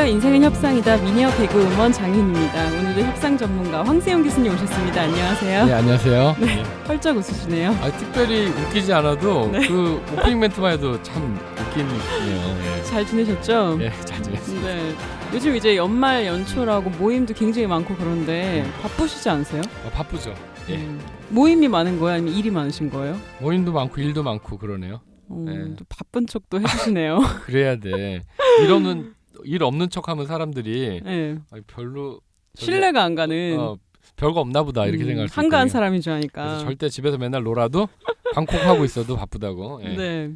안녕하세요. 인생은 협상이다. 미니어 개그우먼 장윤입니다. 오늘도 협상 전문가 황세영 교수님 오셨습니다. 안녕하세요. 네, 안녕하세요. 네, 펄쩍 웃으시네요. 특별히 웃기지 않아도 네. 그 오프닝 멘트만 해도 참 웃기네요. 예. 잘 지내셨죠? 예, 잘 지냈습니다. 네. 요즘 이제 연말 연초라고 모임도 굉장히 많고 그런데 바쁘시지 않으세요? 바쁘죠. 예. 모임이 많은 거예요? 아니면 일이 많으신 거예요? 모임도 많고 일도 많고 그러네요. 네. 또 바쁜 척도 해주시네요. 그래야 돼. 일 없는 척하면 사람들이 네. 별로 신뢰가 안 가는 별거 없나 보다 이렇게 생각할 수 있거든요. 한가한 사람인 줄 아니까. 그래서 절대 집에서 맨날 놀아도 방콕하고 있어도 바쁘다고. 예. 네.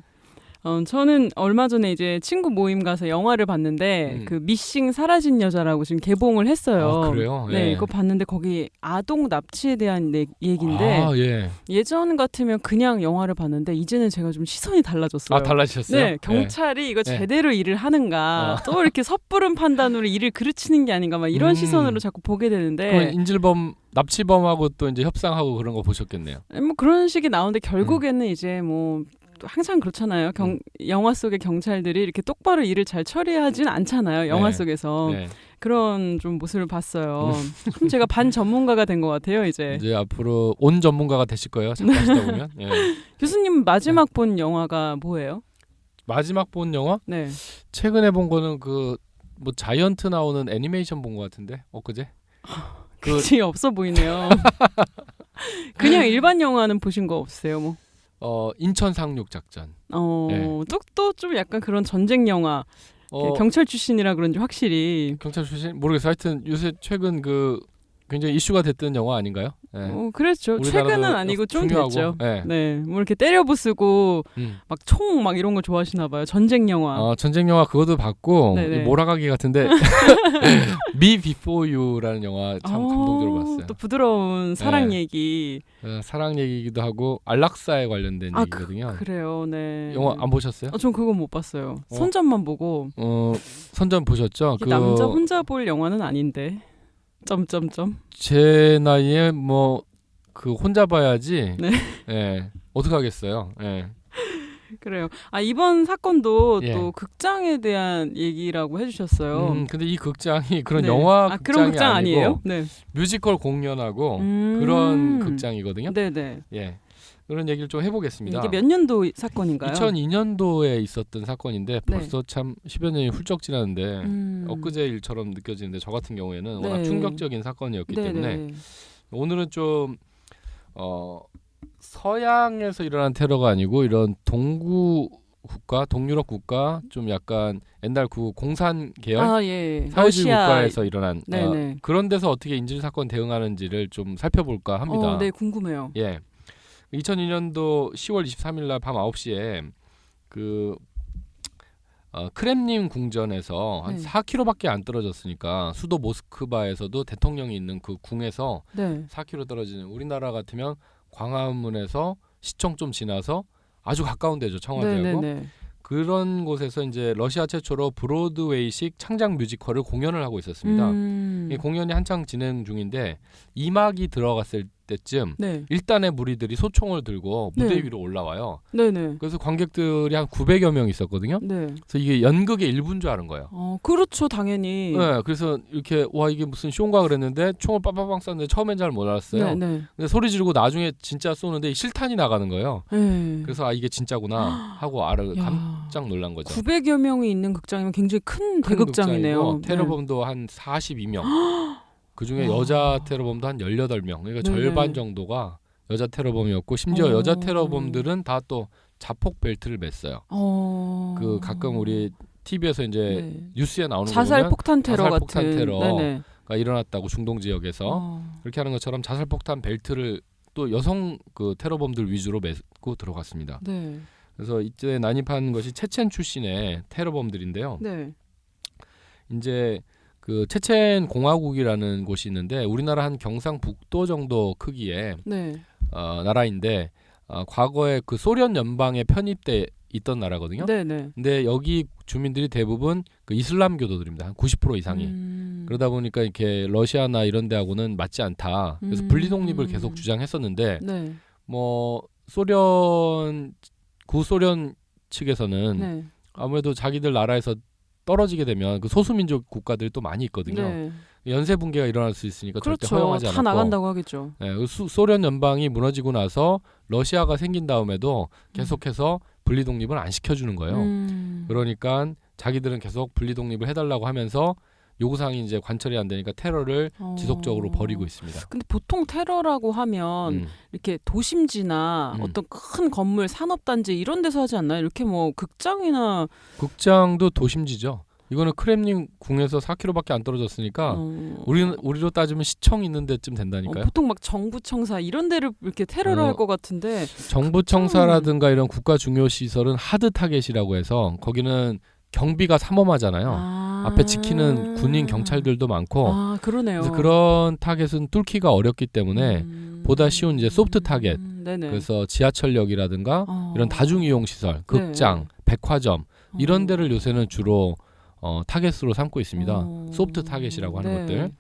저는 얼마 전에 이제 친구 모임 가서 영화를 봤는데 그 미싱 사라진 여자라고 지금 개봉을 했어요. 아, 그래요? 예. 네, 그거 봤는데 거기 아동 납치에 대한 얘기인데 아, 예. 예전 같으면 그냥 영화를 봤는데 이제는 제가 좀 시선이 달라졌어요. 아, 달라지셨어요? 네, 경찰이 이거 제대로 일을 하는가 또 이렇게 섣부른 판단으로 일을 그르치는 게 아닌가 막 이런 시선으로 자꾸 보게 되는데 그럼 인질범 납치범하고 또 이제 협상하고 그런 거 보셨겠네요. 뭐 그런 식이 나오는데 결국에는 이제 뭐 항상 그렇잖아요. 영화 속의 경찰들이 이렇게 똑바로 일을 잘 처리하진 않잖아요. 영화 네. 속에서. 네. 그런 좀 모습을 봤어요. 참 제가 반 전문가가 된 것 같아요. 이제 앞으로 온 전문가가 되실 거예요. 잠깐 하시다 보면. 예. 교수님 마지막 본 영화가 뭐예요? 마지막 본 영화? 네. 최근에 본 거는 뭐 자이언트 나오는 애니메이션 본 것 같은데 엇그제? 그치 없어 보이네요. 그냥 일반 영화는 보신 거 없으세요? 뭐? 인천 상륙 작전. 또 좀 약간 그런 전쟁 영화. 경찰 출신이라 그런지 확실히. 경찰 출신? 모르겠어요. 하여튼 요새 최근 굉장히 이슈가 됐던 영화 아닌가요? 네. 그렇죠. 최근은 아니고 좀 중요하고, 됐죠. 네. 네. 뭐 이렇게 때려 부수고 막 총 막 이런 거 좋아하시나 봐요. 전쟁 영화. 전쟁 영화 그것도 봤고 몰아가기 같은데 Me Before You라는 영화 참 감동적으로 봤어요. 또 부드러운 사랑 얘기. 사랑 얘기기도 하고 안락사에 관련된 얘기거든요. 그래요. 네. 영화 안 보셨어요? 전 그거 못 봤어요. 선전만 보고. 선전 보셨죠? 남자 혼자 볼 영화는 아닌데. 점점점. 제 나이에 혼자 봐야지. 네. 예. 어떻게 하겠어요? 예. 그래요. 이번 사건도 또 극장에 대한 얘기라고 해주셨어요. 근데 이 극장이 그런 영화 극장이 그런 극장 아니에요? 네. 뮤지컬 공연하고 그런 극장이거든요. 네네. 예. 그런 얘기를 좀 해보겠습니다. 이게 몇 년도 사건인가요? 2002년도에 있었던 사건인데 벌써 참 10여 년이 훌쩍 지났는데 엊그제 일처럼 느껴지는데 저 같은 경우에는 워낙 충격적인 사건이었기 때문에 오늘은 좀 서양에서 일어난 테러가 아니고 이런 동유럽 국가 좀 약간 옛날 공산 계열 사회주의 국가에서 일어난 그런 데서 어떻게 인질 사건 대응하는지를 좀 살펴볼까 합니다. 네, 궁금해요. 예. 2002년도 10월 23일 날 밤 9시에 크렘린 궁전에서 한 4km밖에 안 떨어졌으니까 수도 모스크바에서도 대통령이 있는 그 궁에서 4km 떨어지는 우리나라 같으면 광화문에서 시청 좀 지나서 아주 가까운 데죠. 청와대하고. 그런 곳에서 이제 러시아 최초로 브로드웨이식 창작 뮤지컬을 공연을 하고 있었습니다. 이 공연이 한창 진행 중인데 2막이 들어갔을 때쯤 일단의 무리들이 소총을 들고 무대 위로 올라와요. 그래서 관객들이 한 900여 명 있었거든요. 그래서 이게 연극의 일부인 줄 아는 거예요. 그렇죠, 당연히. 네, 그래서 이렇게 이게 무슨 쇼인가 그랬는데 총을 빠빠빵 쐈는데 처음엔 잘 못 알았어요. 근데 소리 지르고 나중에 진짜 쏘는데 실탄이 나가는 거예요. 그래서 이게 진짜구나 하고 깜짝 놀란 거죠. 900여 명이 있는 극장이면 굉장히 큰 대극장이네요. 테러범도 한 42명. 그중에 여자 테러범도 한 18명. 그러니까 절반 정도가 여자 테러범이었고 심지어 여자 테러범들은 다 또 자폭 벨트를 맸어요. 가끔 우리 TV에서 이제 뉴스에 나오는 거 보면 자살폭탄 테러 자살폭탄 같은 테러가 일어났다고 중동 지역에서 그렇게 하는 것처럼 자살폭탄 벨트를 또 여성 테러범들 위주로 메고 들어갔습니다. 그래서 이때 난입한 것이 체첸 출신의 테러범들인데요. 이제 체첸 공화국이라는 곳이 있는데 우리나라 한 경상북도 정도 크기의 나라인데 과거에 소련 연방에 편입돼 있던 나라거든요. 근데 여기 주민들이 대부분 이슬람교도들입니다. 한 90% 이상이. 그러다 보니까 이렇게 러시아나 이런 데하고는 맞지 않다. 그래서 분리 독립을 계속 주장했었는데 구소련 측에서는 아무래도 자기들 나라에서 떨어지게 되면 그 소수민족 국가들이 또 많이 있거든요. 네. 연쇄 붕괴가 일어날 수 있으니까 그렇죠. 절대 허용하지 않았고 다 나간다고 하겠죠. 네, 소련 연방이 무너지고 나서 러시아가 생긴 다음에도 계속해서 분리독립을 안 시켜주는 거예요. 그러니까 자기들은 계속 분리독립을 해달라고 하면서 요구사항이 이제 관철이 안 되니까 테러를 지속적으로 벌이고 있습니다. 근데 보통 테러라고 하면 이렇게 도심지나 어떤 큰 건물, 산업단지 이런 데서 하지 않나요? 이렇게 뭐 극장도 도심지죠. 이거는 크렘린 궁에서 4km밖에 안 떨어졌으니까 우리로 따지면 시청 있는 데쯤 된다니까요. 보통 막 정부청사 이런 데를 이렇게 테러를 할 것 같은데 정부청사라든가 이런 국가 중요 시설은 하드 타겟이라고 해서 거기는 경비가 삼엄하잖아요. 앞에 지키는 군인 경찰들도 많고 그러네요. 그래서 그런 타겟은 뚫기가 어렵기 때문에 보다 쉬운 이제 소프트 타겟 그래서 지하철역이라든가 이런 다중이용 시설, 극장, 백화점 이런 데를 요새는 주로 타겟으로 삼고 있습니다. 소프트 타겟이라고 하는 것들.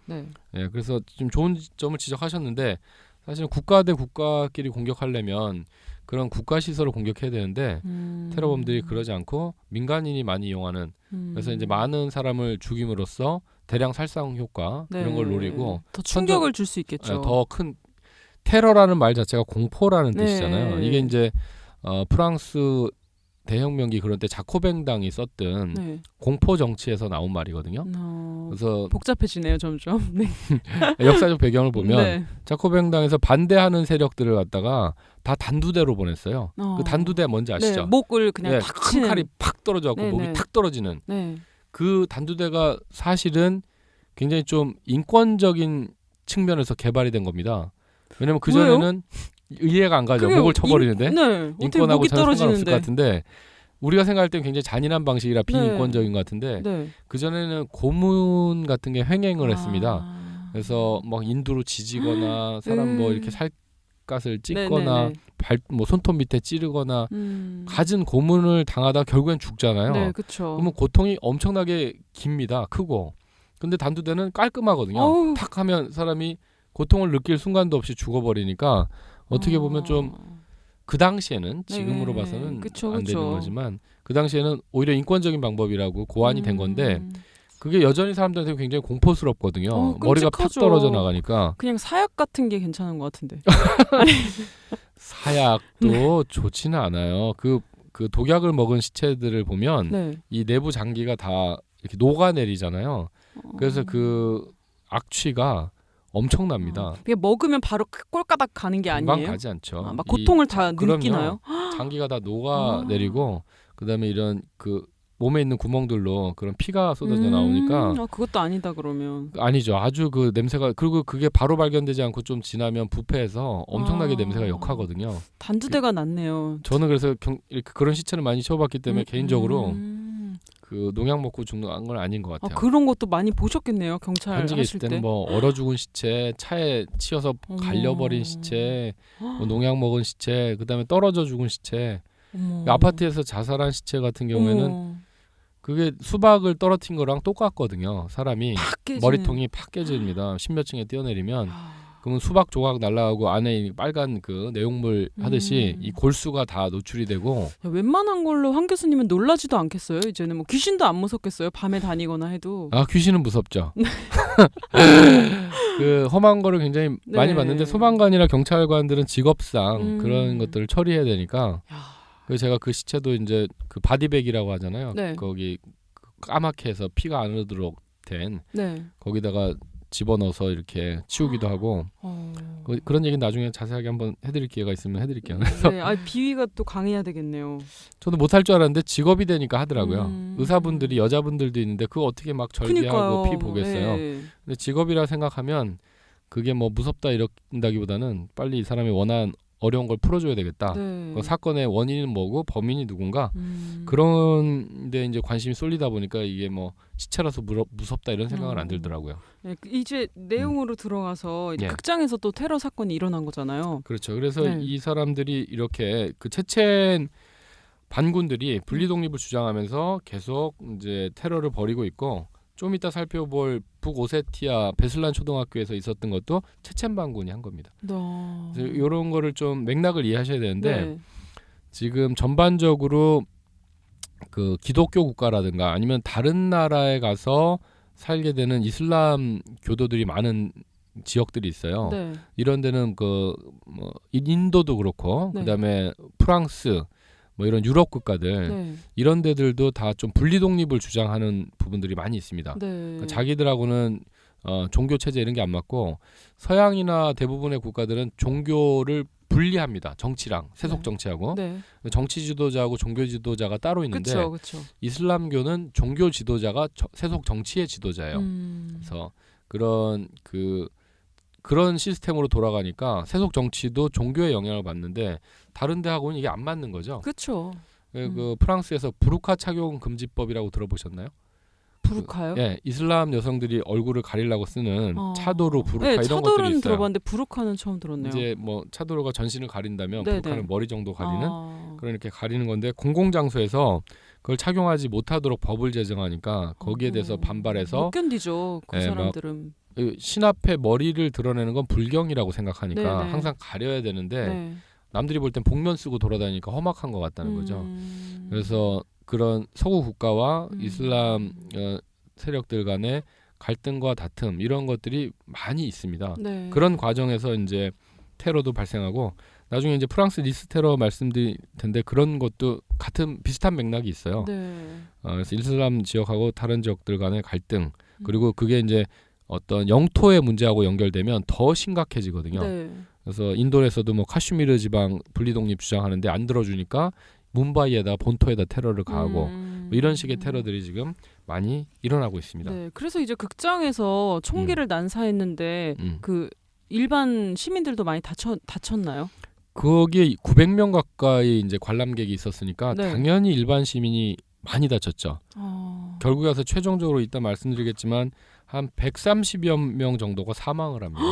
예, 그래서 좀 좋은 점을 지적하셨는데 사실은 국가 대 국가끼리 공격하려면 그런 국가 시설을 공격해야 되는데 테러범들이 그러지 않고 민간인이 많이 이용하는 그래서 이제 많은 사람을 죽임으로써 대량 살상 효과 이런 걸 노리고 더 충격을 줄 수 있겠죠. 더 큰 테러라는 말 자체가 공포라는 뜻이잖아요. 이게 이제 프랑스 대혁명기 그런 때 자코뱅당이 썼던 공포 정치에서 나온 말이거든요. 그래서 복잡해지네요, 점점. 네. 역사적 배경을 보면 자코뱅당에서 반대하는 세력들을 갖다가 다 단두대로 보냈어요. 그 단두대 뭔지 아시죠? 목을 그냥 탁 큰 칼이 팍 떨어져갖고 목이 탁 떨어지는 그 단두대가 사실은 굉장히 좀 인권적인 측면에서 개발이 된 겁니다. 왜냐면 그 전에는 이해가 안 가죠. 목을 쳐버리는데 인권하고 전혀 상관없을 것 같은데 우리가 생각할 땐 굉장히 잔인한 방식이라 비인권적인 것 같은데 그 전에는 고문 같은 게 횡행을 했습니다. 그래서 뭐 인두로 지지거나 사람 뭐 이렇게 살갗을 찢거나 뭐 손톱 밑에 찌르거나 갖은 고문을 당하다 결국엔 죽잖아요. 그러면 고통이 엄청나게 깁니다. 크고. 근데 단두대는 깔끔하거든요. 탁 하면 사람이 고통을 느낄 순간도 없이 죽어버리니까 어떻게 보면 좀 그 당시에는 지금으로 봐서는 안 되는 거지만 그 당시에는 오히려 인권적인 방법이라고 고안이 된 건데 그게 여전히 사람들한테 굉장히 공포스럽거든요. 머리가 팍 떨어져 나가니까. 그냥 사약 같은 게 괜찮은 것 같은데. 사약도 좋지는 않아요. 그 독약을 먹은 시체들을 보면 이 내부 장기가 다 이렇게 녹아내리잖아요. 그래서 그 악취가 엄청납니다. 그게 먹으면 바로 꼴까닥 가는 게 아니에요? 금방 가지 않죠. 막 고통을 다 느끼나요? 장기가 다 녹아내리고 그다음에 이런 그 몸에 있는 구멍들로 그런 피가 쏟아져 나오니까 그것도 아니다 그러면. 아니죠. 아주 그 냄새가 그리고 그게 바로 발견되지 않고 좀 지나면 부패해서 엄청나게 냄새가 역하거든요. 단두대가 낫네요. 저는 그래서 이렇게 그런 시체를 많이 치워봤기 때문에 개인적으로 그 농약 먹고 죽는 건 아닌 것 같아요. 그런 것도 많이 보셨겠네요. 경찰 현직에 하실 있을 때는 때. 뭐 얼어 죽은 시체, 차에 치여서 갈려버린 시체, 뭐 농약 먹은 시체, 그다음에 떨어져 죽은 시체, 아파트에서 자살한 시체 같은 경우에는 그게 수박을 떨어뜨린 거랑 똑같거든요. 사람이 머리통이 팍 깨집니다. 십몇 층에 뛰어내리면 그러면 수박 조각 날아가고 안에 빨간 그 내용물 하듯이 이 골수가 다 노출이 되고. 웬만한 걸로 황 교수님은 놀라지도 않겠어요? 이제는 뭐 귀신도 안 무섭겠어요? 밤에 다니거나 해도. 귀신은 무섭죠. 그 험한 거를 굉장히 많이 봤는데 소방관이나 경찰관들은 직업상 그런 것들을 처리해야 되니까. 그래서 제가 그 시체도 이제 그 바디백이라고 하잖아요. 거기 까맣게 해서 피가 안 흐르도록 된 거기다가 집어넣어서 이렇게 치우기도 하고 그런 얘기는 나중에 자세하게 한번 해드릴 기회가 있으면 해드릴게요. 비위가 또 강해야 되겠네요. 저도 못할 줄 알았는데 직업이 되니까 하더라고요. 의사분들이 여자분들도 있는데 그거 어떻게 막 절개하고 피 보겠어요. 근데 직업이라 생각하면 그게 뭐 무섭다 이런다기보다는 빨리 이 사람이 원한 어려운 걸 풀어줘야 되겠다. 그 사건의 원인은 뭐고 범인이 누군가 그런데 이제 관심이 쏠리다 보니까 이게 뭐 시체라서 무섭다 이런 생각은 안 들더라고요. 이제 내용으로 들어가서 극장에서 또 테러 사건이 일어난 거잖아요. 그렇죠. 그래서 이 사람들이 이렇게 그 체첸 반군들이 분리독립을 주장하면서 계속 이제 테러를 벌이고 있고. 좀 이따 살펴볼 북오세티아 베슬란 초등학교에서 있었던 것도 체첸 반군이 한 겁니다. 그래서 이런 거를 좀 맥락을 이해하셔야 되는데 지금 전반적으로 그 기독교 국가라든가 아니면 다른 나라에 가서 살게 되는 이슬람 교도들이 많은 지역들이 있어요. 네. 이런 데는 그 뭐 인도도 그렇고 네. 그다음에 프랑스 뭐 이런 유럽 국가들 네. 이런 데들도 다 좀 분리 독립을 주장하는 부분들이 많이 있습니다. 네. 그러니까 자기들하고는 종교 체제 이런 게 안 맞고 서양이나 대부분의 국가들은 종교를 분리합니다. 정치랑 세속 네. 정치하고 네. 정치 지도자하고 종교 지도자가 따로 있는데 그렇죠. 이슬람교는 종교 지도자가 세속 정치의 지도자예요. 그래서 그런 시스템으로 돌아가니까 세속 정치도 종교의 영향을 받는데 다른 데하고는 이게 안 맞는 거죠. 그렇죠. 그 프랑스에서 부르카 착용 금지법이라고 들어보셨나요? 부르카요? 예, 이슬람 여성들이 얼굴을 가리려고 쓰는 차도르, 부르카 네, 이런 것들이 차도르는 있어요. 들어봤는데 부르카는 처음 들었네요. 이제 뭐 차도르가 전신을 가린다면 네네. 부르카는 머리 정도 가리는 그런 이렇게 가리는 건데 공공장소에서 그걸 착용하지 못하도록 법을 제정하니까 거기에 대해서 반발해서 못 견디죠. 그 사람들은. 신 앞에 머리를 드러내는 건 불경이라고 생각하니까 네네. 항상 가려야 되는데 네. 남들이 볼 땐 복면 쓰고 돌아다니니까 험악한 것 같다는 거죠. 그래서 그런 서구 국가와 이슬람 세력들 간의 갈등과 다툼 이런 것들이 많이 있습니다. 네. 그런 과정에서 이제 테러도 발생하고 나중에 이제 프랑스 니스 테러 말씀드릴 텐데 그런 것도 같은 비슷한 맥락이 있어요. 네. 그래서 이슬람 지역하고 다른 지역들 간의 갈등 그리고 그게 이제 어떤 영토의 문제하고 연결되면 더 심각해지거든요. 네. 그래서 인도에서도 뭐 카슈미르 지방 분리독립 주장하는데 안 들어주니까 뭄바이에다 본토에다 테러를 가하고 뭐 이런 식의 테러들이 지금 많이 일어나고 있습니다. 네. 그래서 이제 극장에서 총기를 난사했는데 그 일반 시민들도 많이 다쳤나요? 거기에 900명 가까이 이제 관람객이 있었으니까 네. 당연히 일반 시민이 많이 다쳤죠. 결국에 와서 최종적으로 이따 말씀드리겠지만 한 130여 명 정도가 사망을 합니다.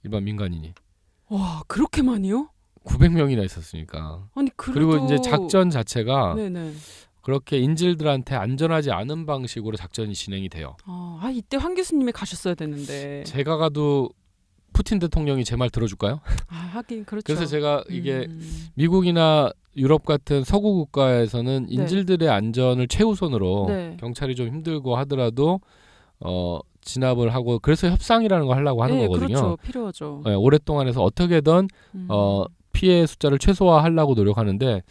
일반 민간인이. 와, 그렇게 많이요? 900명이나 있었으니까. 아니 그리고 이제 작전 자체가 네네. 그렇게 인질들한테 안전하지 않은 방식으로 작전이 진행이 돼요. 이때 황 교수님이 가셨어야 되는데. 제가 가도 푸틴 대통령이 제 말 들어줄까요? 하긴 그렇죠. 그래서 제가 이게 미국이나 유럽 같은 서구 국가에서는 인질들의 안전을 최우선으로 경찰이 좀 힘들고 하더라도 진압을 하고 그래서 협상이라는 걸 하려고 하는 거거든요. 그렇죠. 필요하죠. 오랫동안 해서 어떻게든 피해 숫자를 최소화하려고 노력하는데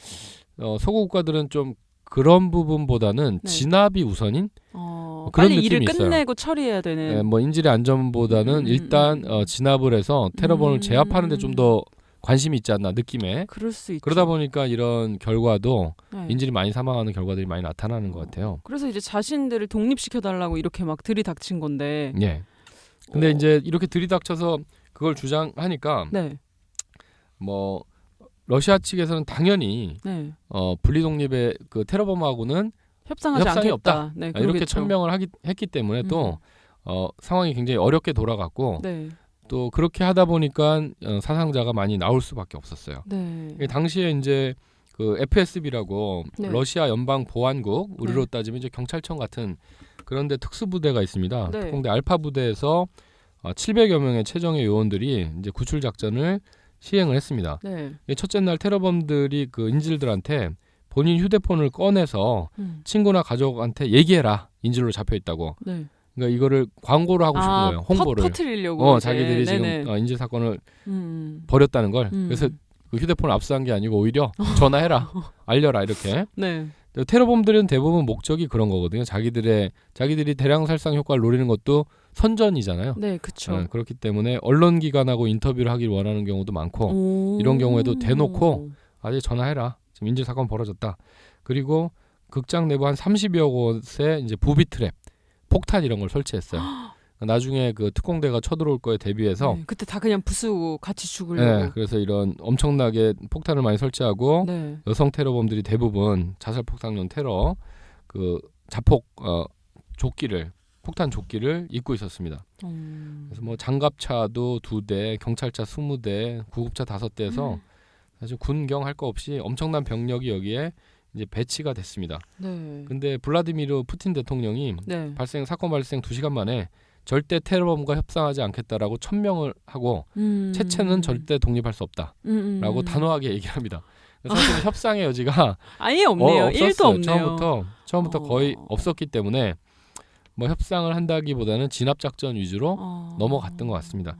서구 국가들은 좀 그런 부분보다는 진압이 우선인 그런 빨리 느낌이 일을 있어요. 끝내고 처리해야 되는. 뭐 인질의 안전보다는 일단 진압을 해서 테러범을 제압하는 데 좀 더 관심이 있지 않나 느낌에. 그럴 수 있죠. 그러다 보니까 이런 결과도 인질이 많이 사망하는 결과들이 많이 나타나는 것 같아요. 그래서 이제 자신들을 독립시켜달라고 이렇게 막 들이닥친 건데. 예. 근데 이제 이렇게 들이닥쳐서 그걸 주장하니까 뭐 러시아 측에서는 당연히 분리독립의 그 테러범하고는 협상이 않겠다. 없다. 네, 이렇게 천명을 했기 때문에 또 상황이 굉장히 어렵게 돌아갔고 또 그렇게 하다 보니까 사상자가 많이 나올 수밖에 없었어요. 당시에 이제 그 FSB라고 러시아 연방 보안국 우리로 따지면 이제 경찰청 같은 그런데 특수부대가 있습니다. 특공대 알파 부대에서 700여 명의 최정예 요원들이 이제 구출 작전을 시행을 했습니다. 첫째 날 테러범들이 그 인질들한테 본인 휴대폰을 꺼내서 친구나 가족한테 얘기해라. 인질로 잡혀 있다고. 그러니까 이거를 광고를 하고 싶은 거예요. 홍보를. 퍼뜨리려고. 자기들이 지금 인질 사건을 벌였다는 걸. 그래서 그 휴대폰을 압수한 게 아니고 오히려 전화해라. 알려라 이렇게. 테러범들은 대부분 목적이 그런 거거든요. 자기들이 대량 살상 효과를 노리는 것도 선전이잖아요. 네, 그렇죠. 그렇기 때문에 언론기관하고 인터뷰를 하길 원하는 경우도 많고 이런 경우에도 대놓고 아직 전화해라. 지금 인질 사건 벌어졌다. 그리고 극장 내부 한 30여 곳에 이제 부비 트랩, 폭탄 이런 걸 설치했어요. 나중에 그 특공대가 쳐들어올 거에 대비해서 그때 다 그냥 부수고 같이 죽으려고. 그래서 이런 엄청나게 폭탄을 많이 설치하고 여성 테러범들이 대부분 자살폭탄용 테러 그 자폭 폭탄 조끼를 입고 있었습니다. 그래서 뭐 장갑차도 2대, 경찰차 20대, 구급차 5대에서 사실 군경 할 거 없이 엄청난 병력이 여기에 이제 배치가 됐습니다. 근데 블라디미르 푸틴 대통령이 사건 발생 2시간 만에 절대 테러범과 협상하지 않겠다라고 천명을 하고 체체는 절대 독립할 수 없다라고 단호하게 얘기합니다. 사실은 협상의 여지가 아예 없네요. 없었어요. 1도 없네요. 처음부터 거의 없었기 때문에 뭐 협상을 한다기보다는 진압 작전 위주로 넘어갔던 것 같습니다.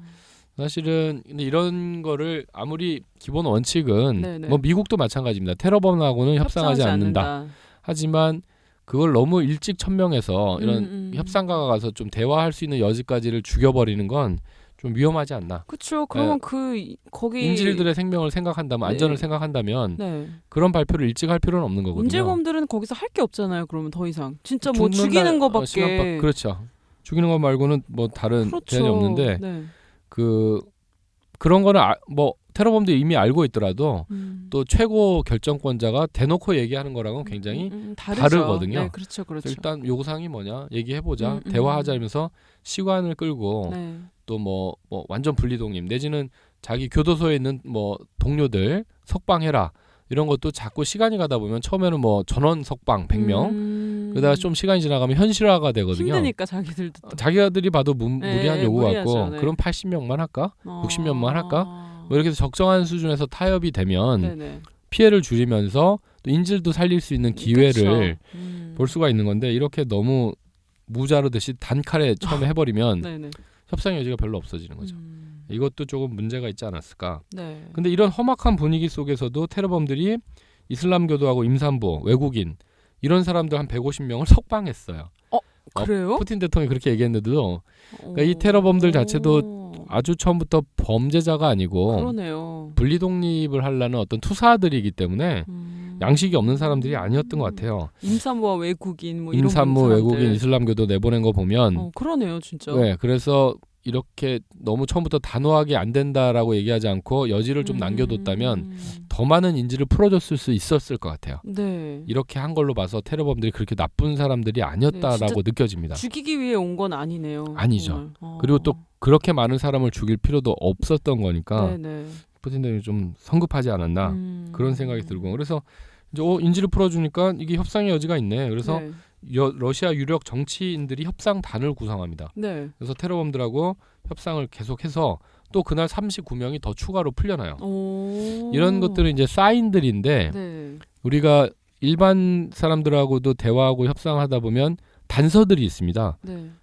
사실은 근데 이런 거를 아무리 기본 원칙은 네네. 뭐 미국도 마찬가지입니다. 테러범하고는 협상하지 않는다. 하지만 그걸 너무 일찍 천명해서 이런 협상가가 가서 좀 대화할 수 있는 여지까지를 죽여버리는 건 좀 위험하지 않나. 그렇죠. 그러면 거기 인질들의 생명을 생각한다면, 안전을 생각한다면 네. 그런 발표를 일찍 할 필요는 없는 거거든요. 인질범들은 거기서 할 게 없잖아요. 그러면 더 이상 진짜 뭐 죽이는 거밖에. 그렇죠. 죽이는 것 말고는 뭐 다른 그렇죠. 제한이 없는데 네. 그런 거는 뭐 테러범들이 이미 알고 있더라도 또 최고 결정권자가 대놓고 얘기하는 거랑은 굉장히 다르거든요. 네, 그렇죠. 일단 요구사항이 뭐냐 얘기해보자. 대화하자면서 시간을 끌고 네. 또 뭐 완전 분리독립 내지는 자기 교도소에 있는 뭐 동료들 석방해라 이런 것도 자꾸 시간이 가다 보면 처음에는 뭐 전원 석방 100명 그러다가 좀 시간이 지나가면 현실화가 되거든요. 힘드니까 자기들도 자기들이 봐도 무리한 요구 같고 네. 그럼 80명만 할까? 60명만 할까? 뭐 이렇게 해서 적정한 수준에서 타협이 되면 피해를 줄이면서 또 인질도 살릴 수 있는 기회를 볼 수가 있는 건데 이렇게 너무 무자르듯이 단칼에 처음에 해버리면 협상의 여지가 별로 없어지는 거죠. 이것도 조금 문제가 있지 않았을까. 네. 근데 이런 험악한 분위기 속에서도 테러범들이 이슬람교도하고 임산부, 외국인 이런 사람들 한 150명을 석방했어요. 그래요? 푸틴 대통령이 그렇게 얘기했는데도 그러니까 이 테러범들 자체도 아주 처음부터 범죄자가 아니고 그러네요. 분리독립을 하려는 어떤 투사들이기 때문에 양식이 없는 사람들이 아니었던 것 같아요. 임산부와 외국인 뭐 임산부, 이런 외국인, 이슬람교도 내보낸 거 보면 그러네요, 진짜. 네, 그래서 이렇게 너무 처음부터 단호하게 안 된다라고 얘기하지 않고 여지를 좀 남겨뒀다면 더 많은 인지를 풀어줬을 수 있었을 것 같아요. 네. 이렇게 한 걸로 봐서 테러범들이 그렇게 나쁜 사람들이 아니었다라고 느껴집니다. 죽이기 위해 온 건 아니네요. 아니죠. 그리고 또 그렇게 많은 사람을 죽일 필요도 없었던 거니까 푸틴 대통령이 좀 성급하지 않았나 그런 생각이 들고 그래서 이제 인지를 풀어주니까 이게 협상의 여지가 있네. 그래서 러시아 유력 정치인들이 협상단을 구성합니다. 그래서 테러범들하고 협상을 계속해서 또 그날 39명이 더 추가로 풀려나요. 이런 것들은 이제 사인들인데 우리가 일반 사람들하고도 대화하고 협상하다 보면 단서들이 있습니다.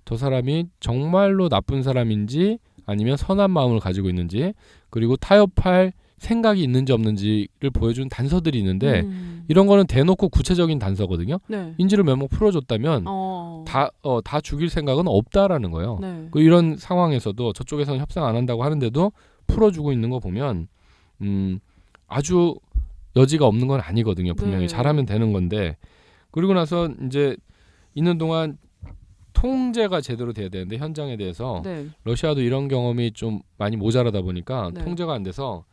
저 사람이 정말로 나쁜 사람인지 아니면 선한 마음을 가지고 있는지 그리고 타협할 생각이 있는지 없는지를 보여주는 단서들이 있는데 이런 거는 대놓고 구체적인 단서거든요. 인지를 몇 명 풀어줬다면 다 죽일 생각은 없다라는 거예요. 이런 상황에서도 저쪽에서는 협상 안 한다고 하는데도 풀어주고 있는 거 보면 아주 여지가 없는 건 아니거든요. 분명히 잘하면 되는 건데 그리고 나서 이제 있는 동안 통제가 제대로 돼야 되는데 현장에 대해서 러시아도 이런 경험이 좀 많이 모자라다 보니까 통제가 안 돼서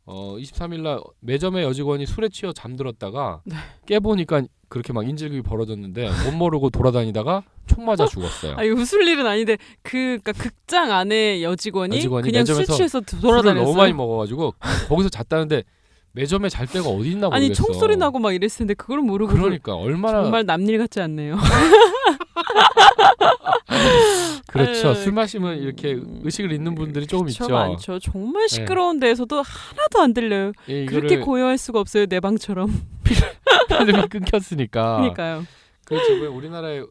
23일날 매점의 여직원이 술에 취해 잠들었다가 깨보니까 그렇게 막 인질극이 벌어졌는데 못 모르고 돌아다니다가 총 맞아 죽었어요. 아니 웃을 일은 아닌데 그러니까 극장 안에 여직원이 그냥 술 취해서 돌아다녔어요. 술을 너무 많이 먹어가지고 거기서 잤다는데 매점에 잘 데가 어디 있나 모르겠어. 아니 총소리 나고 막 이랬을 텐데 그걸 모르고 그러니까 얼마나 정말 남일 같지 않네요. 그렇죠. 술 마시면 이렇게 의식을 잃는 분들이 조금 있죠. 많죠. 정말 시끄러운 데에서도 하나도 안 들려요. 그렇게 고요할 수가 없어요. 내 방처럼. 필름이 끊겼으니까. 그러니까요. 그렇죠. 우리나라에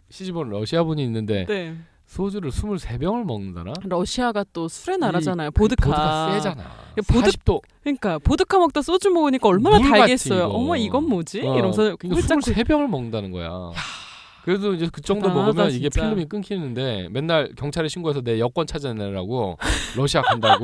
시집온 러시아 분이 있는데 소주를 23병을 먹는다나? 러시아가 또 술의 나라잖아요. 보드카 세잖아. 40도. 그러니까 보드카 먹다 소주 먹으니까 얼마나 달겠어요. 어머 이건 뭐지? 이러면서 그러니까 23병을 먹는다는 거야. 그래도 이제 그 정도 먹으면 이게 진짜. 필름이 끊기는데 맨날 경찰에 신고해서 내 여권 찾아내라고 러시아 간다고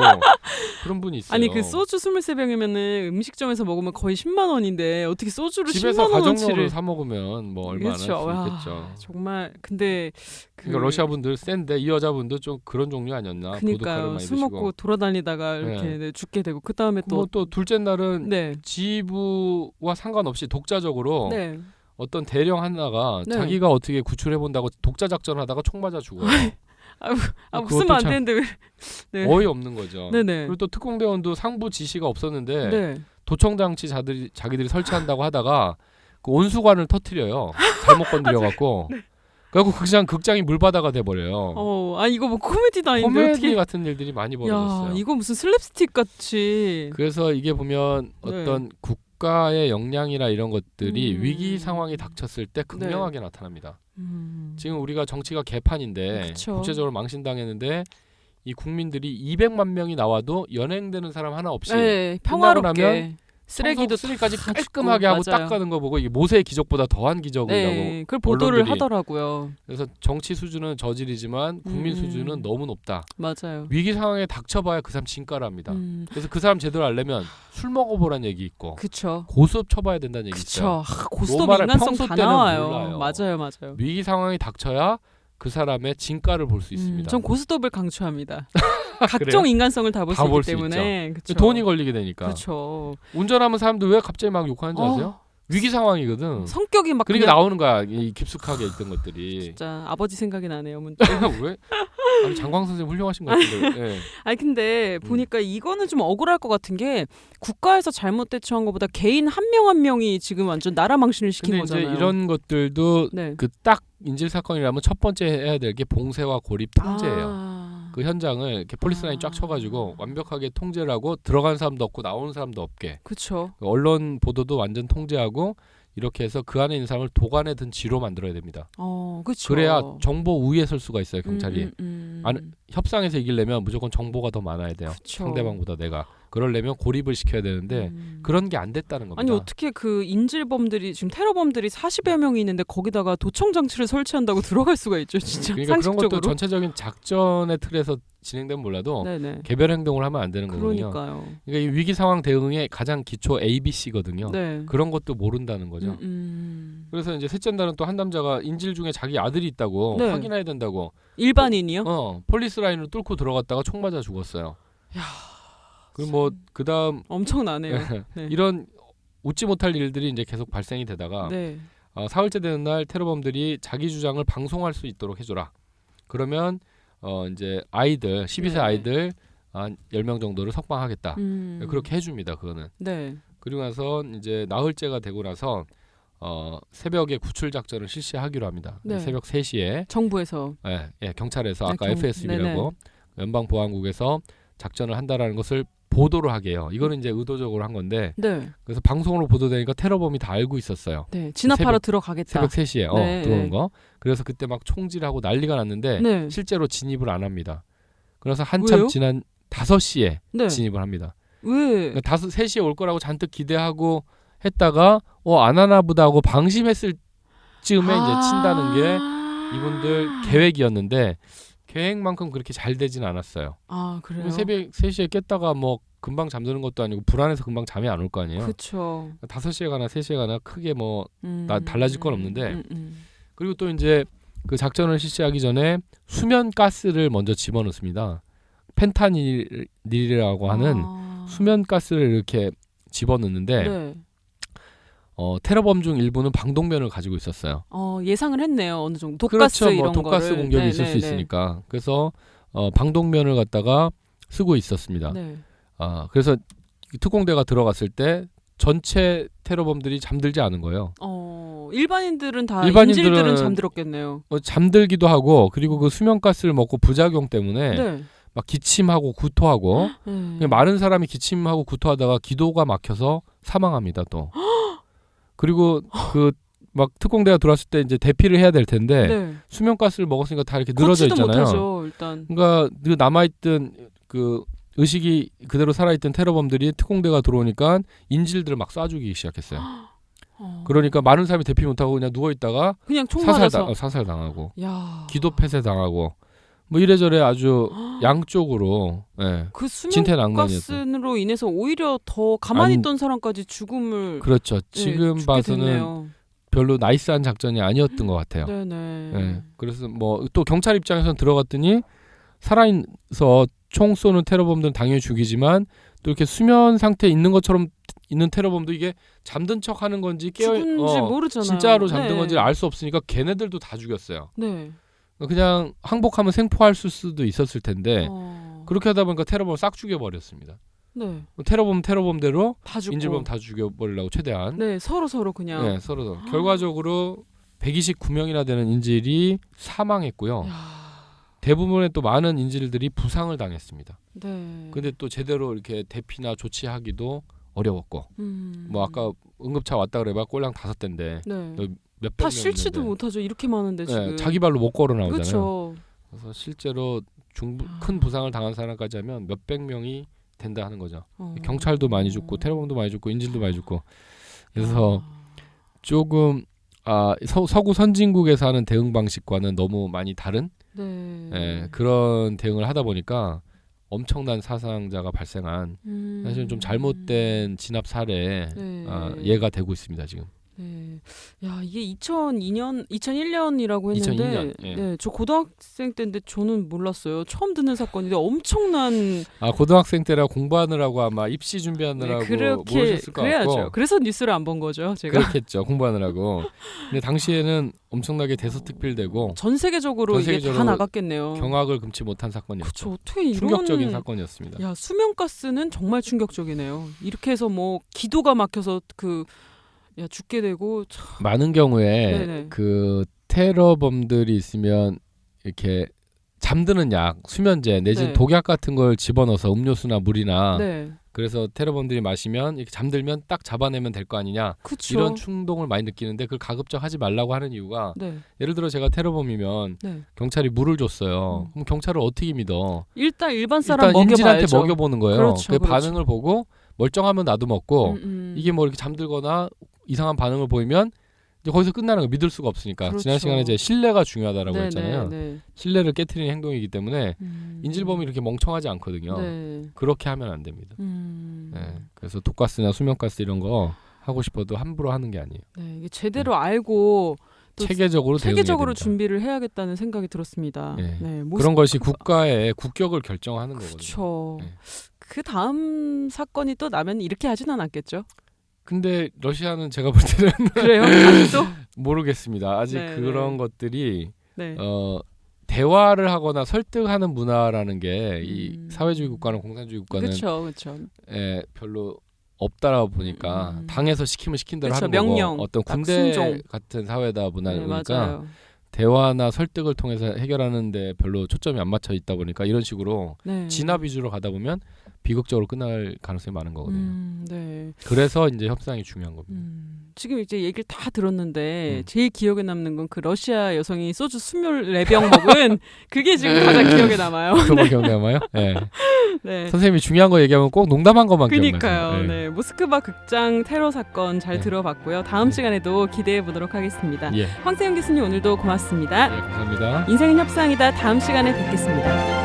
그런 분이 있어요. 아니 그 소주 23병이면은 음식점에서 먹으면 거의 10만 원인데 어떻게 소주를 집에서 10만 원어치를 가정용으로 사 먹으면 뭐 얼마 안 할 수 있겠죠. 정말 근데 그러니까 러시아 분들 센데 이 여자분도 좀 그런 종류 아니었나? 그러니까요. 술 먹고 돌아다니다가 이렇게 죽게 되고 그 다음에 또 둘째 날은 지부와 상관없이 독자적으로 어떤 대령 하나가 자기가 어떻게 구출해 본다고 독자 작전하다가 총 맞아 죽어요. 웃으면 안 되는데 왜? 어이없는 거죠. 그리고 또 특공대원도 상부 지시가 없었는데 도청 장치 자기들이 설치한다고 하다가 그 온수관을 터뜨려요. 잘못 건드려 갖고 그래갖고 극장이 물바다가 돼버려요. 이거 뭐 코미디도 아닌데 코미디 어떻게... 같은 일들이 많이 벌어졌어요. 야, 이거 무슨 슬랩스틱 같이. 그래서 이게 보면 어떤 국가의 역량이나 이런 것들이 위기 상황이 닥쳤을 때 극명하게 나타납니다. 지금 우리가 정치가 개판인데 그쵸. 국제적으로 망신당했는데 이 국민들이 200만 명이 나와도 연행되는 사람 하나 없이 평화롭게 쓰레기까지 깔끔하게 하고 닦아는 거 보고 이게 모세의 기적보다 더한 기적이라고 그걸 보도를 언론들이. 하더라고요. 그래서 정치 수준은 저질이지만 국민 수준은 너무 높다. 맞아요. 위기 상황에 닥쳐봐야 그 사람 진가를 합니다. 그래서 그 사람 제대로 알려면 술 먹어보란 얘기 있고 그쵸. 고스톱 쳐봐야 된다는 얘기 있어요. 고스톱 인간성 다 나와요. 몰라요. 맞아요. 위기 상황이 닥쳐야 그 사람의 진가를 볼 수 있습니다. 전 고스톱을 강추합니다. 각종 인간성을 다 볼 수 있기 때문에. 그쵸. 돈이 걸리게 되니까. 그렇죠. 운전하면 사람들 왜 갑자기 막 욕하는지 아세요? 위기 상황이거든. 성격이 막 그러니까 나오는 거야. 이 깊숙하게 있던 것들이. 진짜 아버지 생각이 나네요. 왜? 아니, 장광 선생님 훌륭하신 것 같은데. 네. 아니 근데 보니까 이거는 좀 억울할 것 같은 게 국가에서 잘못 대처한 것보다 개인 한 명 한 명이 지금 완전 나라 망신을 시킨 거잖아요. 근데 이제 이런 것들도 그 딱 인질 사건이라면 첫 번째 해야 될 게 봉쇄와 고립 통제예요. 그 현장을 이렇게 폴리스라인 쫙 쳐가지고 완벽하게 통제를 하고 들어간 사람도 없고 나오는 사람도 없게. 그렇죠. 언론 보도도 완전 통제하고 이렇게 해서 그 안에 있는 사람을 도관에 든 쥐로 만들어야 됩니다. 그쵸. 그래야 정보 우위에 설 수가 있어요, 경찰이. 협상에서 이기려면 무조건 정보가 더 많아야 돼요. 그쵸. 상대방보다 내가. 그러려면 고립을 시켜야 되는데 그런 게 안 됐다는 겁니다. 아니 어떻게 그 인질범들이 지금 테러범들이 40여 명이 있는데 거기다가 도청 장치를 설치한다고 들어갈 수가 있죠, 진짜. 그러니까 상식적으로. 그런 것도 전체적인 작전의 틀에서 진행되면 몰라도 네네. 개별 행동을 하면 안 되는 거거든요. 그러니까요. 그러니까 이 위기 상황 대응의 가장 기초 ABC거든요. 네. 그런 것도 모른다는 거죠. 그래서 이제 셋째 날은 또 한 남자가 인질 중에 자기 아들이 있다고 확인해야 된다고. 일반인이요? 폴리스 라인을 뚫고 들어갔다가 총 맞아 죽었어요. 야. 그리고 뭐 그다음 엄청나네요. 네. 이런 웃지 못할 일들이 이제 계속 발생이 되다가 사흘째 되는 날 테러범들이 자기 주장을 방송할 수 있도록 해줘라. 그러면 이제 아이들 12세 아이들 한 10명 정도를 석방하겠다. 그렇게 해줍니다. 그거는. 그리고 나서 이제 나흘째가 되고 나서 새벽에 구출 작전을 실시하기로 합니다. 새벽 3시에 정부에서 경찰에서 아까 FSB라고 연방보안국에서 작전을 한다라는 것을 보도를 하게 해요. 이거는 이제 의도적으로 한 건데 그래서 방송으로 보도되니까 테러범이 다 알고 있었어요. 진압하러 들어가겠다. 새벽 3시에 들어오는 거. 그래서 그때 막 총질하고 난리가 났는데 실제로 진입을 안 합니다. 그래서 한참 왜요? 지난 5시에 진입을 합니다. 왜? 그러니까 3시에 올 거라고 잔뜩 기대하고 했다가 안 하나 보다 하고 방심했을 즈음에 이제 친다는 게 이분들 계획이었는데 계획만큼 그렇게 잘 되진 않았어요. 그래요? 새벽 3시에 깼다가 뭐 금방 잠드는 것도 아니고 불안해서 금방 잠이 안 올 거 아니에요. 그렇죠. 5시에 가나 3시에 가나 크게 뭐 달라질 건 없는데 그리고 또 이제 그 작전을 실시하기 전에 수면 가스를 먼저 집어넣습니다. 펜타닐이라고 하는 수면 가스를 이렇게 집어넣는데 테러범 중 일부는 방독면을 가지고 있었어요. 예상을 했네요. 어느 정도 독가스 그렇죠. 이런 독가스 거를. 공격이 있을 수 있으니까. 그래서 방독면을 갖다가 쓰고 있었습니다. 그래서 특공대가 들어갔을 때 전체 테러범들이 잠들지 않은 거예요. 일반인들은 인질들은 잠들었겠네요. 잠들기도 하고 그리고 그 수면가스를 먹고 부작용 때문에 막 기침하고 구토하고 많은 사람이 기침하고 구토하다가 기도가 막혀서 사망합니다. 또 그리고 그 막 특공대가 들어왔을 때 이제 대피를 해야 될 텐데 수면가스를 먹었으니까 다 이렇게 늘어져 있잖아요. 못하죠, 일단. 그러니까 그 남아있던 그 의식이 그대로 살아있던 테러범들이 특공대가 들어오니까 인질들을 막 쏴주기 시작했어요. 그러니까 많은 사람이 대피 못하고 그냥 누워있다가 그냥 총 맞아서 사살당하고 기도 폐쇄당하고 뭐 이래저래 아주 양쪽으로 그 수면가스로 인해서 오히려 더 가만히 있던 사람까지 죽음을 그렇죠. 지금 봐서는 됐네요. 별로 나이스한 작전이 아니었던 것 같아요. 그래서 뭐 또 경찰 입장에서는 들어갔더니 살아있어 총 쏘는 테러범들은 당연히 죽이지만 또 이렇게 수면 상태에 있는 것처럼 있는 테러범도 이게 잠든 척하는 건지 죽은지 모르잖아요. 진짜로 잠든 건지 알 수 없으니까 걔네들도 다 죽였어요. 그냥 항복하면 생포할 수도 있었을 텐데 그렇게 하다 보니까 테러범을 싹 죽여버렸습니다. 테러범대로 인질범 다 죽여버리려고 최대한 서로 그냥 서로 결과적으로 129명이나 되는 인질이 사망했고요. 대부분의 또 많은 인질들이 부상을 당했습니다. 네. 근데 또 제대로 이렇게 대피나 조치하기도 어려웠고, 뭐 아까 응급차 왔다 그래봐 꼴랑 5대인데 네. 몇백 다 명 실지도 있는데. 못하죠. 이렇게 많은데 지금. 네, 자기 발로 못 걸어 나오잖아요. 그렇죠. 그래서 실제로 큰 부상을 당한 사람까지 하면 몇백 명이 된다 하는 거죠. 경찰도 많이 죽고 테러범도 많이 죽고 인질도 많이 죽고. 그래서 조금 서구 선진국에서 하는 대응 방식과는 너무 많이 다른 그런 대응을 하다 보니까 엄청난 사상자가 발생한 사실은 좀 잘못된 진압 사례 예가 되고 있습니다 지금. 네. 야, 이게 2001년이라고 했는데 2002년, 예. 네, 저 고등학생 때인데 저는 몰랐어요. 처음 듣는 사건인데 엄청난 고등학생 때라 공부하느라고 아마 입시 준비하느라고 모르셨을 것 그래야죠. 같고. 그래서 뉴스를 안 본 거죠, 제가. 그렇겠죠. 공부하느라고. 근데 당시에는 엄청나게 대서특필되고 전 세계적으로 이게 다 나갔겠네요. 경악을 금치 못한 사건이었죠. 그쵸, 어떻게 이런 충격적인 사건이었습니다. 야, 수면가스는 정말 충격적이네요. 이렇게 해서 뭐 기도가 막혀서 죽게 되고 참. 많은 경우에 네네. 그 테러범들이 있으면 이렇게 잠드는 약, 수면제 내지는 독약 같은 걸 집어넣어서 음료수나 물이나 그래서 테러범들이 마시면 이렇게 잠들면 딱 잡아내면 될 거 아니냐. 그쵸. 이런 충동을 많이 느끼는데 그걸 가급적 하지 말라고 하는 이유가 예를 들어 제가 테러범이면 경찰이 물을 줬어요. 그럼 경찰을 어떻게 믿어? 일반 사람 먹여봐야죠. 인질한테 먹여보는 거예요. 그렇죠, 그 그렇죠. 반응을 보고 멀쩡하면 나도 먹고 이게 뭐 이렇게 잠들거나 이상한 반응을 보이면 이제 거기서 끝나는 거 믿을 수가 없으니까. 그렇죠. 지난 시간에 이제 신뢰가 중요하다라고 했잖아요. 네. 신뢰를 깨트리는 행동이기 때문에 인질범이 이렇게 멍청하지 않거든요. 그렇게 하면 안 됩니다. 그래서 독가스나 수면가스 이런 거 하고 싶어도 함부로 하는 게 아니에요. 이게 제대로 알고 또 체계적으로 준비를 해야겠다는 생각이 들었습니다. 그런 것이 국가의 국격을 결정하는 거거든요. 그렇죠. 그 다음 사건이 또 나면 이렇게 하진 않았겠죠? 근데 러시아는 제가 볼 때는 그래요? 아직도? 모르겠습니다. 아직 그런 것들이 대화를 하거나 설득하는 문화라는 게 이 사회주의 국가나 공산주의 국가는 그렇죠. 별로 없다라고 보니까 당에서 시키면 시킨 대로 하는 명령, 거고 어떤 군대 같은 사회다 보니까 맞아요. 대화나 설득을 통해서 해결하는데 별로 초점이 안 맞춰 있다 보니까 이런 식으로 진압 위주로 가다 보면 비극적으로 끝날 가능성이 많은 거거든요. 그래서 이제 협상이 중요한 겁니다. 지금 이제 얘기를 다 들었는데 제일 기억에 남는 건 그 러시아 여성이 소주 24병 먹은 그게 지금 가장 기억에 남아요. 그거 기억에 남아요? 선생님이 중요한 거 얘기하면 꼭 농담한 것만 기억나요. 그러니까요. 모스크바 극장 테러 사건 잘 들어봤고요. 다음 시간에도 기대해 보도록 하겠습니다. 황세영 교수님 오늘도 고맙습니다. 감사합니다. 인생은 협상이다. 다음 시간에 뵙겠습니다.